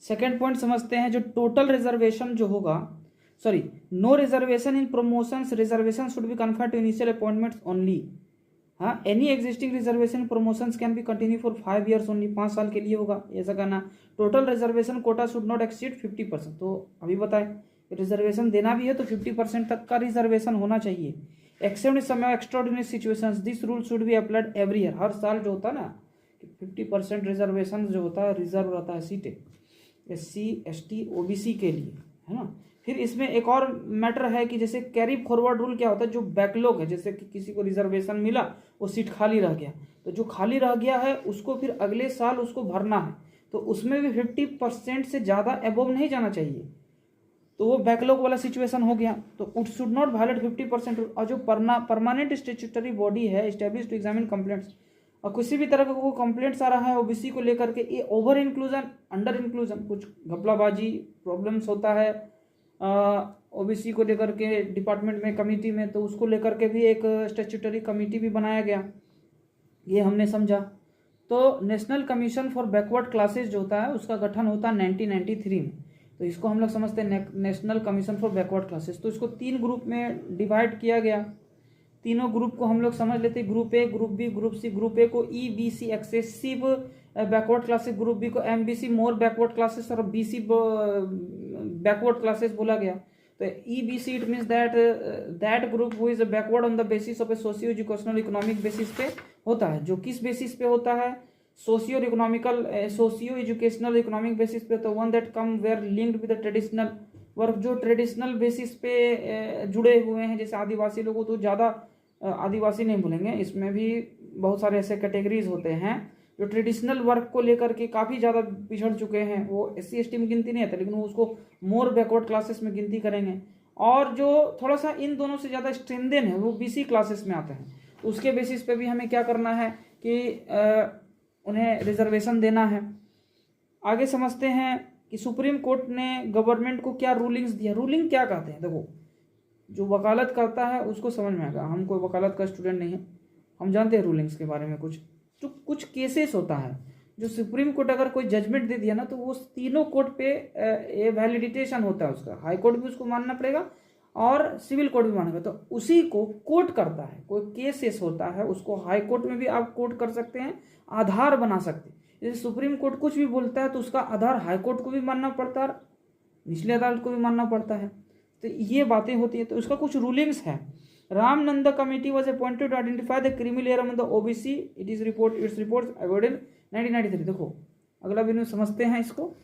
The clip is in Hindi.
सेकेंड पॉइंट समझते हैं, जो टोटल रिजर्वेशन जो होगा, sorry, no reservation in promotions, reservation should be confined to initial appointments only. हाँ, any existing reservation promotions can be continue for 5 years only, 5 साल के लिए होगा, ऐसा करना। Total reservation quota should not exceed 50%। तो अभी बताए रिजर्वेशन देना भी है तो 50% तक का रिजर्वेशन होना चाहिए। एक्सेप्ट समय extraordinary situations, this rule should be applied every year, हर साल जो होता है ना कि 50% रिजर्वेशन जो होता है रिजर्व रहता है सीटें SC ST OBC के लिए, है ना। फिर इसमें एक और मैटर है कि जैसे कैरी फॉरवर्ड रूल क्या होता है, जो बैकलॉग है, जैसे कि किसी को रिजर्वेशन मिला, वो सीट खाली रह गया, तो जो खाली रह गया है उसको फिर अगले साल उसको भरना है, तो उसमें भी 50% से ज़्यादा अबव नहीं जाना चाहिए, तो वो बैकलॉग वाला सिचुएशन हो गया। तो इट शुड नॉट वायलेट 50%। और जो परमानेंट स्टेचुटरी बॉडी है एस्टेब्लिश टू एग्जामिन कंप्लेंट्स, और किसी भी तरह का कोई कंप्लेंट्स आ रहा है ओबीसी को लेकर के, ये ओवर इंक्लूजन अंडर इंक्लूजन, कुछ घपलाबाजी प्रॉब्लम्स होता है ओबीसी को लेकर के डिपार्टमेंट में, कमेटी में, तो उसको लेकर के भी एक स्टेचुटरी कमेटी भी बनाया गया, ये हमने समझा। तो national commission for backward classes जो होता है उसका गठन होता है 1993 में, तो इसको हम लोग समझते हैं national commission for backward classes. तो इसको 3 ग्रुप में डिवाइड किया गया, तीनों ग्रुप को हम लोग समझ लेते हैं, group A, group B, group C. Group A को EBC excessive backward classes, group B को MBC मोर बैकवर्ड क्लासेस, और BC बैकवर्ड क्लासेस बोला गया। तो EBC it means that group who is backward on the basis of a socio educational economic basis पे होता है। जो किस बेसिस पे होता है? सोशियो एजुकेशनल इकोनॉमिक बेसिस पे। तो one that come were linked with the traditional work, जो ट्रेडिशनल बेसिस पे जुड़े हुए हैं, जैसे आदिवासी लोगों, तो ज़्यादा आदिवासी नहीं बोलेंगे, इसमें भी बहुत सारे ऐसे कैटेगरीज होते हैं जो ट्रेडिशनल वर्क को लेकर के काफ़ी ज़्यादा पिछड़ चुके हैं, वो SC ST में गिनती नहीं आते, लेकिन वो उसको मोर बैकवर्ड क्लासेस में गिनती करेंगे। और जो थोड़ा सा इन दोनों से ज़्यादा स्ट्रेंथन है वो BC क्लासेस में आते हैं, उसके बेसिस पे भी हमें क्या करना है कि उन्हें रिजर्वेशन देना है। आगे समझते हैं कि सुप्रीम कोर्ट ने गवर्नमेंट को क्या रूलिंग्स दिया। रूलिंग क्या कहते हैं? देखो, जो वकालत करता है उसको समझ में आएगा, हम कोई वकालत का स्टूडेंट नहीं है, हम जानते हैं रूलिंग्स के बारे में। जो कुछ केसेस होता है, जो सुप्रीम कोर्ट अगर कोई जजमेंट दे दिया ना, तो वो तीनों कोर्ट पे वैलिडिटेशन होता है उसका, हाई कोर्ट भी उसको मानना पड़ेगा और सिविल कोर्ट भी मानेगा, तो उसी को कोर्ट करता है। कोई केसेस होता है उसको हाई कोर्ट में भी आप कोर्ट कर सकते हैं, आधार बना सकते हैं। जैसे सुप्रीम कोर्ट कुछ भी बोलता है तो उसका आधार हाई कोर्ट को भी मानना पड़ता है, निचले अदालत को भी मानना पड़ता है, तो ये बातें होती है। तो उसका कुछ रूलिंग्स है। Ramnanda committee was appointed to identify the creamy layer among the OBC, its report awarded 1993। देखो, अगला बिंदु समझते हैं इसको।